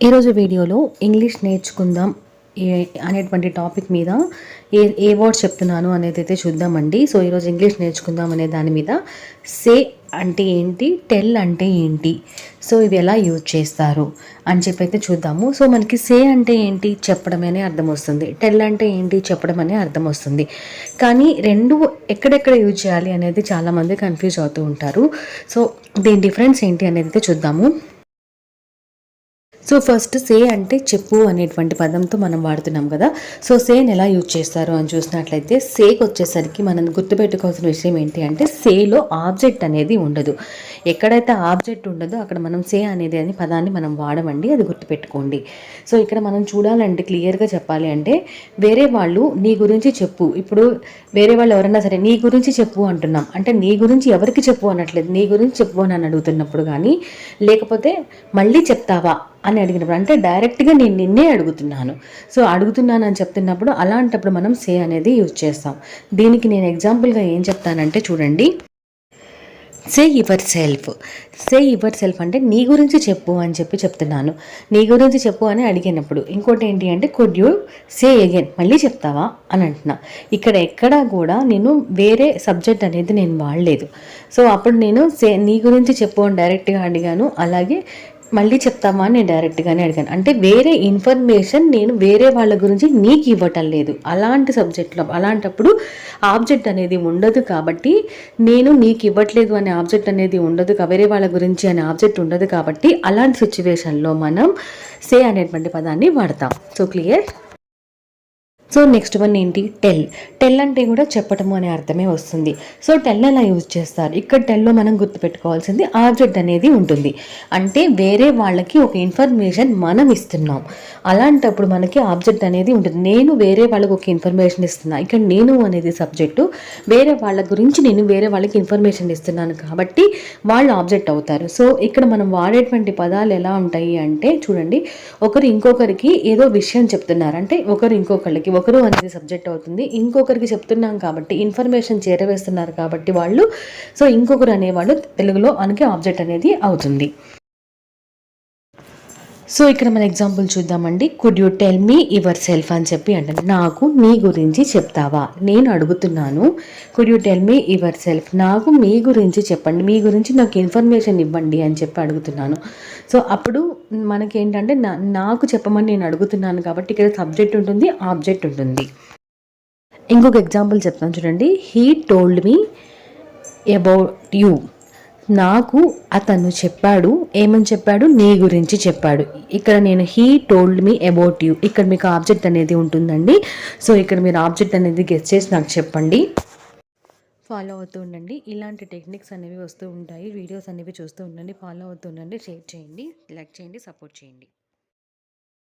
ఈరోజు వీడియోలో ఇంగ్లీష్ నేర్చుకుందాం అనేటువంటి టాపిక్ మీద ఏ వర్డ్స్ చెప్తున్నాను అనేది అయితే చూద్దామండి. సో ఈరోజు ఇంగ్లీష్ నేర్చుకుందాం అనే దాని మీద సే అంటే ఏంటి, టెల్ అంటే ఏంటి, సో ఇవి ఎలా యూజ్ చేస్తారు అని చెప్పి అయితే చూద్దాము. సో మనకి సే అంటే ఏంటి, చెప్పడం అనే అర్థం వస్తుంది. టెల్ అంటే ఏంటి, చెప్పడం అనే అర్థం వస్తుంది. కానీ రెండు ఎక్కడెక్కడ యూజ్ చేయాలి అనేది చాలామంది కన్ఫ్యూజ్ అవుతూ ఉంటారు. సో దీని డిఫరెన్స్ ఏంటి అనేది అయితే చూద్దాము. సో ఫస్ట్ సే అంటే చెప్పు అనేటువంటి పదంతో మనం వాడుతున్నాం కదా. సో సేని ఎలా యూజ్ చేస్తారు అని చూసినట్లయితే సేకి వచ్చేసరికి మనం గుర్తుపెట్టుకోవాల్సిన విషయం ఏంటి అంటే సేలో ఆబ్జెక్ట్ అనేది ఉండదు. ఎక్కడైతే ఆబ్జెక్ట్ ఉండదో అక్కడ మనం సే అనేది అని పదాన్ని మనం వాడమండి, అది గుర్తుపెట్టుకోండి. సో ఇక్కడ మనం చూడాలంటే క్లియర్గా చెప్పాలి అంటే వేరే వాళ్ళు నీ గురించి చెప్పు, ఇప్పుడు వేరే వాళ్ళు ఎవరైనా సరే నీ గురించి చెప్పు అంటున్నాం అంటే నీ గురించి ఎవరికి చెప్పు అనట్లేదు, నీ గురించి చెప్పు అని అడుగుతున్నప్పుడు కానీ లేకపోతే మళ్ళీ చెప్తావా అని అడిగినప్పుడు అంటే డైరెక్ట్గా నేను నిన్నే అడుగుతున్నాను, సో అడుగుతున్నాను అని చెప్తున్నప్పుడు అలాంటప్పుడు మనం సే అనేది యూజ్ చేస్తాం. దీనికి నేను ఎగ్జాంపుల్గా ఏం చెప్తానంటే చూడండి, say your self. Say your self అంటే నీ గురించి చెప్పు అని చెప్పి చెప్తున్నాను. నీ గురించి చెప్పు అని అడిగినప్పుడు ఇంకోటి ఏంటి అంటే కుడ్ యూ సే అగైన్, మళ్ళీ చెప్తావా అని అంటున్నా. ఇక్కడ ఎక్కడా కూడా నేను వేరే సబ్జెక్ట్ అనేది నేను వాడలేదు. సో అప్పుడు నేను సే నీ గురించి చెప్పు అని డైరెక్ట్గా అడిగాను, అలాగే మళ్ళీ చెప్తామా అని నేను డైరెక్ట్గానే అడిగాను. అంటే వేరే ఇన్ఫర్మేషన్ నేను వేరే వాళ్ళ గురించి నీకు ఇవ్వటం లేదు. అలాంటి సబ్జెక్ట్లో అలాంటప్పుడు ఆబ్జెక్ట్ అనేది ఉండదు కాబట్టి నేను నీకు ఇవ్వట్లేదు అనే ఆబ్జెక్ట్ అనేది ఉండదు, వేరే వాళ్ళ గురించి అనే ఆబ్జెక్ట్ ఉండదు కాబట్టి అలాంటి సిచ్యువేషన్లో మనం సే అనేటువంటి పదాన్ని వాడతాం. So clear. So next one ఏంటి, టెల్. టెల్ అంటే కూడా చెప్పటము అనే అర్థమే వస్తుంది. సో టెల్ ఎలా యూజ్ చేస్తారు, ఇక్కడ టెల్లో మనం గుర్తుపెట్టుకోవాల్సింది ఆబ్జెక్ట్ అనేది ఉంటుంది. అంటే వేరే వాళ్ళకి ఒక ఇన్ఫర్మేషన్ మనం ఇస్తున్నాం, అలాంటప్పుడు మనకి ఆబ్జెక్ట్ అనేది ఉంటుంది. నేను వేరే వాళ్ళకి ఒక ఇన్ఫర్మేషన్ ఇస్తున్నా, ఇక్కడ నేను అనేది సబ్జెక్టు, వేరే వాళ్ళ గురించి నేను వేరే వాళ్ళకి ఇన్ఫర్మేషన్ ఇస్తున్నాను కాబట్టి వాళ్ళు ఆబ్జెక్ట్ అవుతారు. సో ఇక్కడ మనం వాడేటువంటి పదాలు ఎలా ఉంటాయి అంటే చూడండి, ఒకరు ఇంకొకరికి ఏదో విషయం చెప్తున్నారు అంటే ఒకరు ఇంకొకరికి, ఒకరు అనేది సబ్జెక్ట్ అవుతుంది, ఇంకొకరికి చెప్తున్నాం కాబట్టి ఇన్ఫర్మేషన్ చేరవేస్తున్నారు కాబట్టి వాళ్ళు, సో ఇంకొకరు అనేవాళ్ళు తెలుగులో మనకి ఆబ్జెక్ట్ అనేది అవుతుంది. సో ఇక్కడ మన ఎగ్జాంపుల్ చూద్దామండి. Could you tell me your self అని చెప్పి అంటే నాకు నీ గురించి చెప్తావా, నేను అడుగుతున్నాను. Could you tell me your self, నాకు మీ గురించి చెప్పండి, మీ గురించి నాకు ఇన్ఫర్మేషన్ ఇవ్వండి అని చెప్పి అడుగుతున్నాను. సో అప్పుడు మనకేంటంటే నాకు చెప్పమని నేను అడుగుతున్నాను కాబట్టి ఇక్కడ సబ్జెక్ట్ ఉంటుంది, ఆబ్జెక్ట్ ఉంటుంది. ఇంకొక ఎగ్జాంపుల్ చెప్తాను చూడండి. He told me about you, నాకు అతను చెప్పాడు, ఏమని చెప్పాడు, నీ గురించి చెప్పాడు. ఇక్కడ నేను he told me about you, ఇక్కడ మీకు ఆబ్జెక్ట్ అనేది ఉంటుందండి. సో ఇక్కడ మీరు ఆబ్జెక్ట్ అనేది గెస్ చేసి నాకు చెప్పండి. ఫాలో అవుతూ ఉండండి, ఇలాంటి టెక్నిక్స్ అనేవి వస్తూ ఉంటాయి, వీడియోస్ అనేవి చూస్తూ ఉండండి, ఫాలో అవుతూ ఉండండి, షేర్ చేయండి, లైక్ చేయండి, సపోర్ట్ చేయండి.